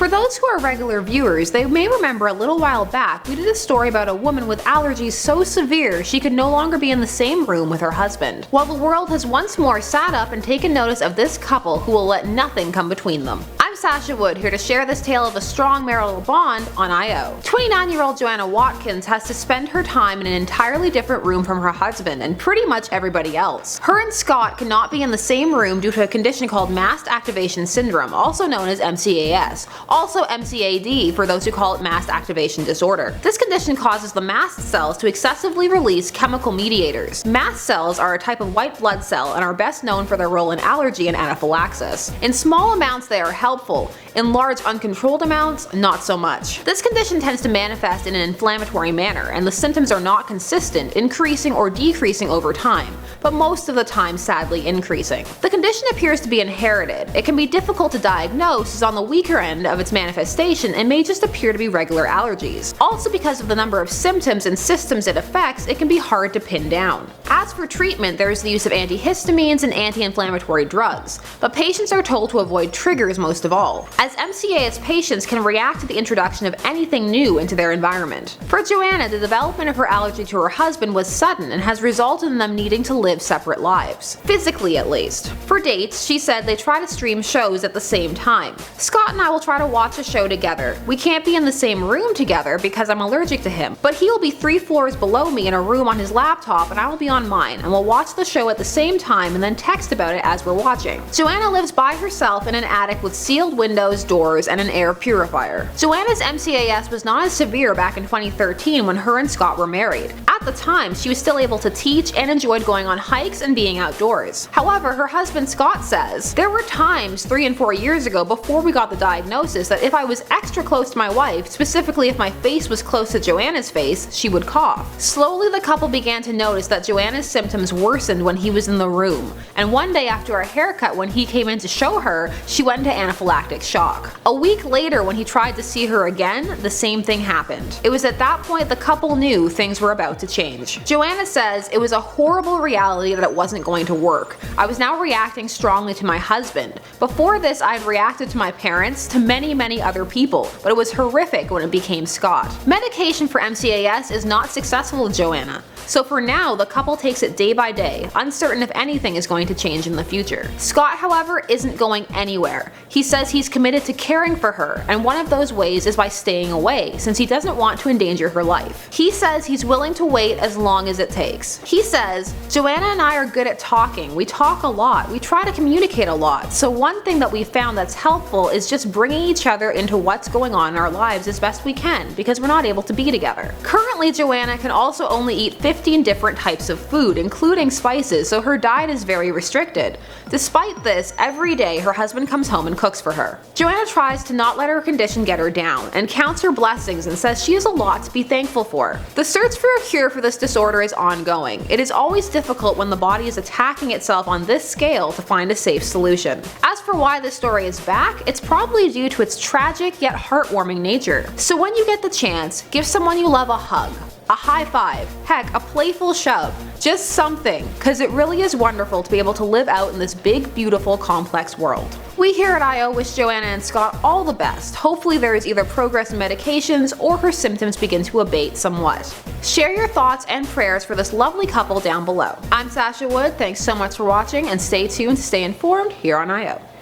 For those who are regular viewers, they may remember a little while back we did a story about a woman with allergies so severe she could no longer be in the same room with her husband. Well, the world has once more sat up and taken notice of this couple who will let nothing come between them. I'm Sasha Wood, here to share this tale of a strong marital bond on IO. 29-year-old Johanna Watkins has to spend her time in an entirely different room from her husband and pretty much everybody else. Her and Scott cannot be in the same room due to a condition called Mast Activation Syndrome, also known as MCAS, also MCAD for those who call it Mast Activation Disorder. This condition causes the mast cells to excessively release chemical mediators. Mast cells are a type of white blood cell and are best known for their role in allergy and anaphylaxis. In small amounts they are helpful, in large uncontrolled amounts, not so much. This condition tends to manifest in an inflammatory manner, and the symptoms are not consistent, increasing or decreasing over time, but most of the time sadly increasing. The condition appears to be inherited. It can be difficult to diagnose, as on the weaker end of its manifestation it may just appear to be regular allergies. Also, because of the number of symptoms and systems it affects, it can be hard to pin down. As for treatment, there is the use of antihistamines and anti-inflammatory drugs, but patients are told to avoid triggers most of all, as MCAS patients can react to the introduction of anything new into their environment. For Johanna, the development of her allergy to her husband was sudden and has resulted in them needing to live separate lives, physically at least. For dates, she said they try to stream shows at the same time. Scott and I will try to watch a show together. We can't be in the same room together because I'm allergic to him, but he will be 3 floors below me in a room on his laptop and I will be on mine, and we'll watch the show at the same time and then text about it as we're watching. Johanna lives by herself in an attic with sealed windows, doors, and an air purifier. Johanna's MCAS was not as severe back in 2013 when her and Scott were married. At the time, she was still able to teach and enjoyed going on hikes and being outdoors. However, her husband Scott says, "There were times 3 and 4 years ago before we got the diagnosis that if I was extra close to my wife, specifically if my face was close to Johanna's face, she would cough." Slowly the couple began to notice that Johanna's symptoms worsened when he was in the room, and one day after a haircut when he came in to show her, she went into anaphylactic shock. A week later when he tried to see her again, the same thing happened. It was at that point the couple knew things were about to change. Johanna says, "It was a horrible reality that it wasn't going to work. I was now reacting strongly to my husband. Before this I had reacted to my parents, to many other people, but it was horrific when it became Scott." Medication for MCAS is not successful with Johanna, so for now the couple takes it day by day, uncertain if anything is going to change in the future. Scott, however, isn't going anywhere. He says he's committed to caring for her, and one of those ways is by staying away, since he doesn't want to endanger her life. He says he's willing to wait as long as it takes. He says, "Johanna and I are good at talking. We talk a lot. We try to communicate a lot. So one thing that we found that's helpful is just bringing each other into what's going on in our lives as best we can, because we're not able to be together." Currently, Johanna can also only eat 15 different types of food, including spices, so her diet is very restricted. Despite this, every day her husband comes home and cooks for her. Johanna tries to not let her condition get her down, and counts her blessings and says she has a lot to be thankful for. The search for a cure for this disorder is ongoing. It is always difficult when the body is attacking itself on this scale to find a safe solution. As for why this story is back, it's probably due to its tragic yet heartwarming nature. So when you get the chance, give someone you love a hug, a high five, heck, a playful shove, just something, cause it really is wonderful to be able to live out in this big, beautiful, complex world. We here at IO wish Johanna and Scott all the best. Hopefully there is either progress in medications or her symptoms begin to abate somewhat. Share your thoughts and prayers for this lovely couple down below. I'm Sasha Wood, thanks so much for watching, and stay tuned to stay informed here on IO.